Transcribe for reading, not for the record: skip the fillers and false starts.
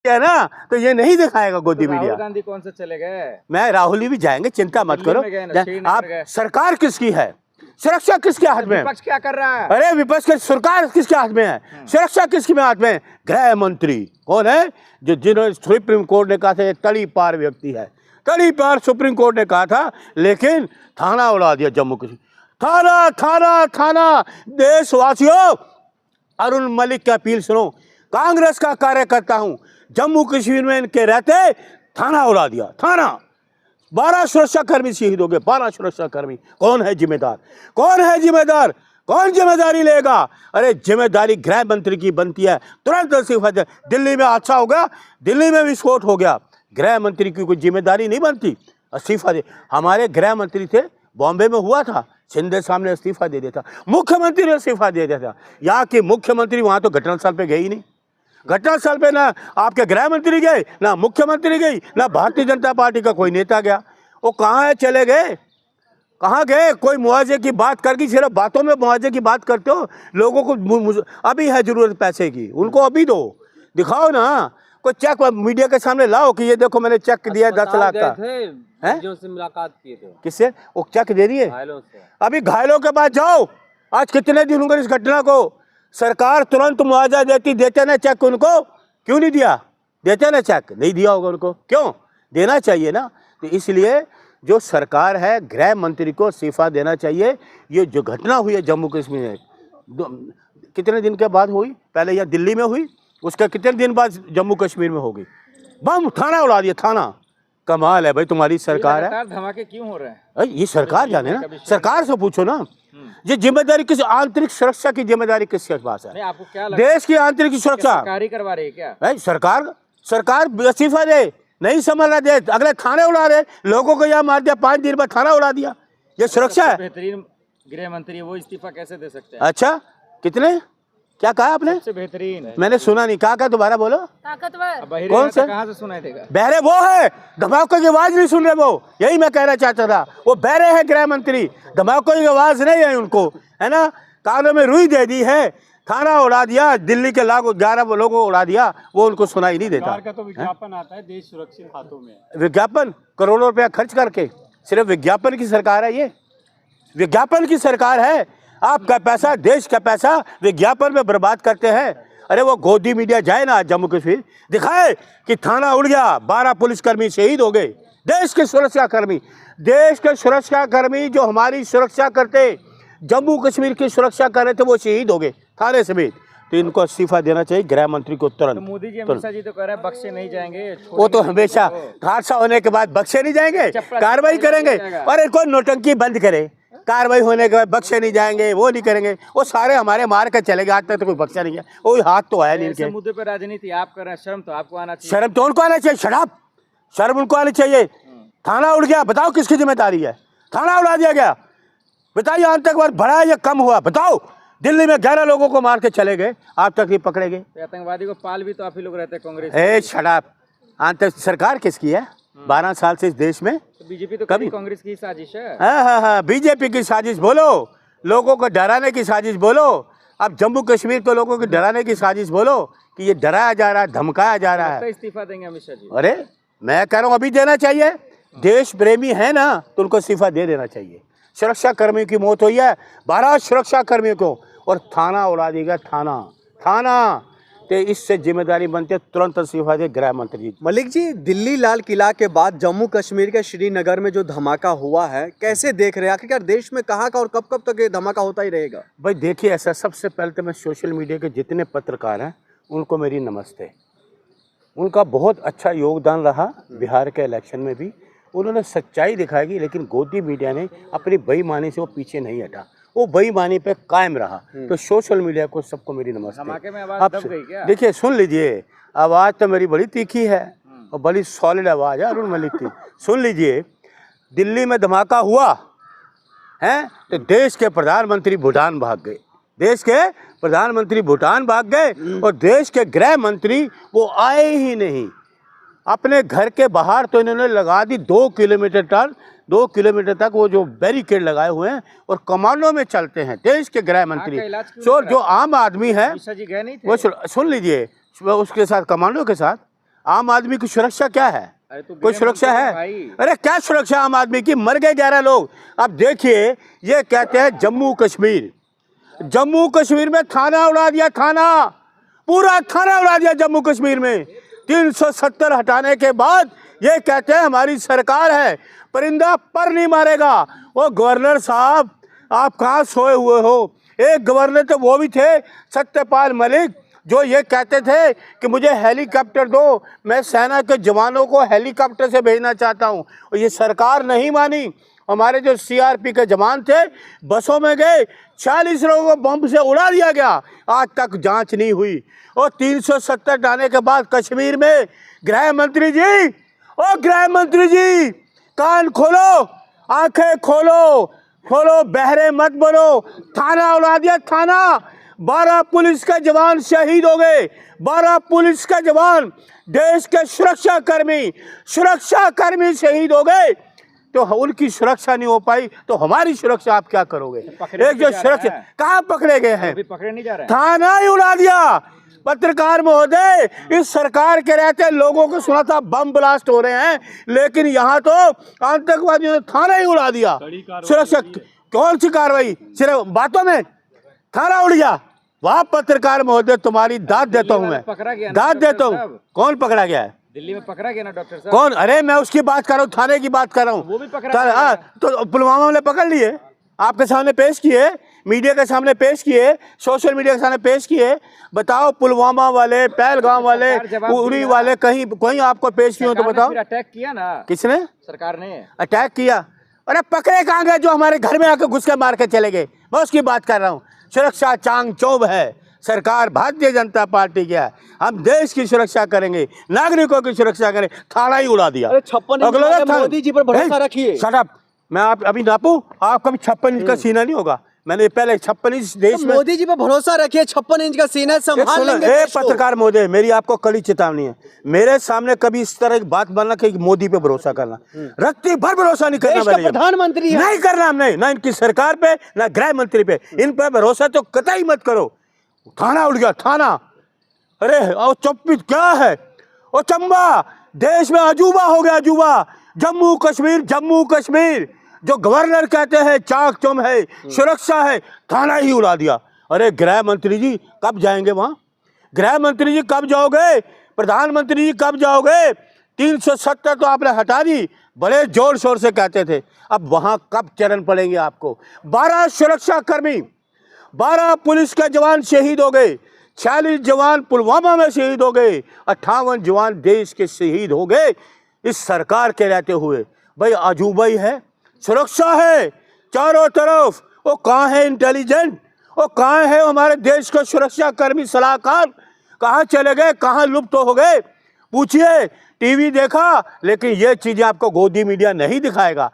है ना, तो ये नहीं दिखाएगा गोदी मीडिया। राहुल गांधी कौन से चले गए? मैं राहुल भी जाएंगे, चिंता मत करो। आप सरकार किसकी है, सुरक्षा किसके हाथ में है? विपक्ष क्या कर रहा है? अरे विपक्ष की सरकार किसके हाथ में है, सुरक्षा किसके हाथ में है? गृह मंत्री कौन है? जिन्होंने सुप्रीम कोर्ट ने कहा था ये तड़ी पार व्यक्ति है, तड़ी पार सुप्रीम कोर्ट ने कहा था, लेकिन थाना उड़ा दिया जम्मू कश्मीर। थाना थाना थाना। देशवासियों, अरुण मलिक की अपील सुनो, कांग्रेस का कार्यकर्ता हूं, जम्मू कश्मीर में इनके रहते थाना उड़ा दिया। थाना 12 सुरक्षाकर्मी शहीद हो गए, 12 सुरक्षाकर्मी। कौन है जिम्मेदार, कौन है जिम्मेदार, कौन जिम्मेदारी लेगा? अरे जिम्मेदारी गृह मंत्री की बनती है, तुरंत इस्तीफा दे। दिल्ली में हादसा हो गया, दिल्ली में विस्फोट हो गया, गृह मंत्री की कोई जिम्मेदारी नहीं बनती, इस्तीफा दे। हमारे गृह मंत्री थे, बॉम्बे में हुआ था, शिंदे साहब ने इस्तीफा दे दिया था, मुख्यमंत्री ने इस्तीफा दे दिया था। यहाँ के मुख्यमंत्री वहाँ तो घटनास्थल पे गए ही नहीं, घटनास्थल पे ना आपके गृह मंत्री गए, ना मुख्यमंत्री गई, ना भारतीय जनता पार्टी का कोई नेता गया। वो कहाँ है, चले गए, कहाँ गए? कोई मुआवजे की बात करके सिर्फ बातों में मुआवजे की बात करते हो। लोगों को अभी है जरूरत पैसे की, उनको अभी दो, दिखाओ ना, कोई चेक मीडिया के सामने लाओ कि ये देखो मैंने चेक दिया 10 लाख का। है से मुलाकात किए थे, किससे? वो चेक दे दिए घायलों से। अभी घायलों के पास जाओ, आज कितने दिन हो गए इस घटना को, सरकार तुरंत मुआवजा देती, देते ना चेक उनको, क्यों नहीं दिया? देते ना चेक, नहीं दिया होगा उनको, क्यों देना चाहिए ना। तो इसलिए जो सरकार है, गृह मंत्री को इस्तीफा देना चाहिए। ये जो घटना हुई है जम्मू कश्मीर में, कितने दिन के बाद हुई? पहले यह दिल्ली में हुई, उसका कितने दिन बाद जम्मू कश्मीर में होगी। बम, थाना उड़ा दिया, थाना। कमाल है भाई तुम्हारी सरकार है। धमाके क्यों हो रहे हैं? ये सरकार जाने ना, सरकार से पूछो ना। ये जिम्मेदारी किस, आंतरिक सुरक्षा की जिम्मेदारी किसके पास है? आपको क्या लगता देश की आंतरिक सुरक्षा सरकार ही करवा रही है क्या? भाई सरकार इस्तीफा दे, नहीं संभालना दे, अगले थाने उड़ा रहे, लोगों को यहाँ मार दिया, 5 दिन बाद थाना उड़ा दिया, ये सुरक्षा है? बेहतरीन गृह मंत्री वो इस्तीफा कैसे दे सकते हैं? अच्छा, कितने, क्या कहा आपने? सबसे बेहतरीन। मैंने सुना नहीं, कहा दोबारा बोलो। ताकतवर कौन सा? कहाँ से सुनाई देगा? बहरे वो है, धमाकों की आवाज नहीं सुन रहे वो, यही मैं कहना चाहता था। वो बहरे हैं गृह मंत्री, धमाकों की आवाज नहीं है उनको, है ना। कानों में रुई दे दी है, थाना उड़ा दिया, दिल्ली के 11 लोगों को उड़ा दिया, वो उनको सुनाई नहीं देता। का तो विज्ञापन आता है, देश सुरक्षित हाथों में। विज्ञापन करोड़ों रुपया खर्च करके, सिर्फ विज्ञापन की सरकार है ये, विज्ञापन की सरकार है। आपका पैसा, देश का पैसा विज्ञापन में बर्बाद करते हैं। अरे वो गोदी मीडिया जाए ना जम्मू कश्मीर, दिखाए कि थाना उड़ गया, 12 पुलिसकर्मी शहीद हो गए, देश के सुरक्षाकर्मी, देश के सुरक्षाकर्मी जो हमारी सुरक्षा करते, जम्मू कश्मीर की सुरक्षा कर रहे थे, वो शहीद हो गए थाने समेत। तो इनको इस्तीफा देना चाहिए गृह मंत्री को तुरंत। तो मोदी जी, अमित शाह जी तो कह रहे हैं बख्शे नहीं जाएंगे। वो तो हमेशा हादसा होने के बाद बख्शे नहीं जाएंगे, कार्रवाई करेंगे। और इनको नोटंकी बंद करे, कार्रवाई होने के बाद बख्शे नहीं जाएंगे, वो नहीं करेंगे, वो सारे हमारे मार के चले गए, आज तक तो कोई बख्शा नहीं है, वो हाथ तो आया नहीं इनके। मुद्दे पर राजनीति आप कर रहे हैं, शर्म तो आपको आना चाहिए। शर्म तो उनको आना चाहिए, शर्म उनको आनी चाहिए। थाना उड़ गया, बताओ किसकी जिम्मेदारी है? थाना उड़ा दिया गया, बताइए आतंकवाद बढ़ा या कम हुआ? बताओ, दिल्ली में 11 लोगों को मार के चले गए, आप तक नहीं पकड़े गए। आतंकवादी को पाल भी तो आप ही लोग रहते हैं, कांग्रेस। आतंक सरकार किसकी है 12 साल से इस देश में? तो बीजेपी तो कभी कांग्रेस की साजिश है। हाँ, बीजेपी की साजिश बोलो, लोगों को डराने की साजिश बोलो। अब जम्मू कश्मीर के लोगों को डराने की साजिश बोलो कि ये डराया जा रहा है, धमकाया जा रहा है। इस्तीफा देंगे अमित शाह जी? अरे मैं कह रहा हूँ अभी देना चाहिए, देश प्रेमी है ना, तो उनको इस्तीफा दे देना चाहिए। सुरक्षा कर्मियों की मौत हुई है, 12 सुरक्षा कर्मियों को, और थाना उड़ा देगा, थाना। तो इससे जिम्मेदारी बनती है तुरंत इस्तीफा दे गृह मंत्री। मलिक जी, दिल्ली लाल किला के बाद जम्मू कश्मीर के श्रीनगर में जो धमाका हुआ है, कैसे देख रहे हैं? आखिरकार देश में कहाँ का और कब तक ये धमाका होता ही रहेगा? भाई देखिए, ऐसा सबसे पहले तो मैं सोशल मीडिया के जितने पत्रकार हैं उनको मेरी नमस्ते। उनका बहुत अच्छा योगदान रहा बिहार के इलेक्शन में भी, उन्होंने सच्चाई दिखाई, लेकिन गोदी मीडिया ने अपनी बेईमानी से वो पीछे नहीं हटा, वो बेईमानी पे कायम रहा। तो सोशल मीडिया को सबको मेरी नमस्ते। धमाके में आवाज दब गई क्या? देखिए, सुन लीजिए, आवाज़ तो मेरी बड़ी तीखी है और बड़ी सॉलिड आवाज़ है अरुण मलिक की। सुन लीजिए, दिल्ली में धमाका हुआ है तो देश के प्रधानमंत्री भूटान भाग गए, देश के प्रधानमंत्री भूटान भाग गए, और देश के गृह मंत्री वो आए ही नहीं। अपने घर के बाहर तो इन्होंने लगा दी 2 किलोमीटर तक वो जो बैरिकेड लगाए हुए हैं, और कमांडो में चलते हैं देश के गृह मंत्री। जो आम आदमी है वो सुन लीजिए, उसके साथ कमांडो के साथ आम आदमी की सुरक्षा क्या है? अरे तो कोई गृह सुरक्षा मंत्री है? भाई। अरे क्या सुरक्षा आम आदमी की? मर गए 11 लोग। अब देखिए, ये कहते हैं जम्मू कश्मीर, जम्मू कश्मीर में थाना उड़ा दिया, थाना, पूरा थाना उड़ा दिया जम्मू कश्मीर में। 370 हटाने के बाद ये कहते हैं हमारी सरकार है, परिंदा पर नहीं मारेगा। वो गवर्नर साहब, आप कहाँ सोए हुए हो? एक गवर्नर तो वो भी थे, सत्यपाल मलिक, जो ये कहते थे कि मुझे हेलीकॉप्टर दो, मैं सेना के जवानों को हेलीकॉप्टर से भेजना चाहता हूँ। और ये सरकार नहीं मानी। हमारे जो सीआरपी के जवान थे, बसों में गए, 40 लोगों को बम से उड़ा दिया गया, आज तक जांच नहीं हुई। और 370 डालने के बाद कश्मीर में, गृह मंत्री जी, ओ गृह मंत्री जी, कान खोलो, आंखें खोलो, खोलो, बहरे मत बनो। थाना उड़ा दिया, थाना। 12 पुलिस के जवान शहीद हो गए, 12 पुलिस के जवान, देश के सुरक्षा कर्मी शहीद हो गए। तो उनकी सुरक्षा नहीं हो पाई तो हमारी सुरक्षा आप क्या करोगे? एक जो सुरक्षा, कहाँ पकड़े गए हैं? अभी पकड़े नहीं जा रहे हैं। थाना ही उड़ा दिया। पत्रकार महोदय, इस सरकार के रहते लोगों को सुना था बम ब्लास्ट हो रहे हैं, लेकिन यहाँ तो आतंकवादियों ने थाना ही उड़ा दिया। सुरक्षा कौन सी कार्रवाई? सिर्फ बातों में थाना उड़ गया। वहाँ पत्रकार महोदय, तुम्हारी दाद देता हूँ मैं, दाद देता हूँ। कौन पकड़ा गया है? दिल्ली में पकड़ा गया ना डॉक्टर साहब। कौन? अरे मैं उसकी बात कर रहा हूँ, थाने की बात कर रहा हूँ। वो भी पकड़ा गया। तो पुलवामा में पकड़ लिए, आपके सामने पेश किए, मीडिया के सामने पेश किए, सोशल मीडिया के सामने पेश किए। बताओ, पुलवामा वाले, पहलगाम वाले, उरी वाले कहीं कहीं आपको पेश किए हो तो बताओ। अटैक किया ना किसने? सरकार ने अटैक किया। अरे पकड़े कहाँ गए जो हमारे घर में आकर घुस के मार के चले गए? मैं उसकी बात कर रहा हूँ। सुरक्षा चांग चौब है। सरकार भारतीय जनता पार्टी की है। हम देश की सुरक्षा करेंगे, नागरिकों की सुरक्षा करेंगे। थाना ही उड़ा दिया। 56 इंच वाले मोदी जी पर भरोसा रखिए। Shut up. मैं आप अभी नापू, आपका भी 56 इंच का सीना नहीं होगा। मैंने पहले 56 इंच देश में, मोदी जी पर भरोसा रखिए, 56 इंच का सीना संभाल लेंगे देश को। पत्रकार महोदय, मेरी आपको कड़ी चेतावनी है, मेरे सामने कभी इस तरह की बात बनना कि मोदी पे भरोसा करना, रत्ती भर भरोसा नहीं करना। देश का प्रधानमंत्री है। नहीं करना हमने, ना इनकी सरकार पे, ना गृह मंत्री पे। इन पे भरोसा तो कतई मत करो। थाना उड़ गया, थाना। अरे और चौपित क्या है? और चंबा, देश में अजूबा हो गया, अजूबा। जम्मू कश्मीर जो गवर्नर कहते हैं चाक चौम है, सुरक्षा है, थाना ही उड़ा दिया। अरे गृह मंत्री जी कब जाएंगे वहाँ? गृह मंत्री जी कब जाओगे? प्रधानमंत्री जी कब जाओगे? 370 तो आपने हटा दी, बड़े जोर शोर से कहते थे। अब वहाँ कब चरण पड़ेंगे आपको? 12 सुरक्षा कर्मी, 12 पुलिस के जवान शहीद हो गए, 46 जवान पुलवामा में शहीद हो गए, 58 जवान देश के शहीद हो गए इस सरकार के रहते हुए। भाई अजूबा ही है। सुरक्षा है चारों तरफ। वो कहाँ है इंटेलिजेंट? वो कहाँ है हमारे देश के सुरक्षा कर्मी सलाहकार? कहाँ चले गए? कहाँ लुप्त हो गए? पूछिए। टीवी देखा, लेकिन ये चीजें आपको गोदी मीडिया नहीं दिखाएगा।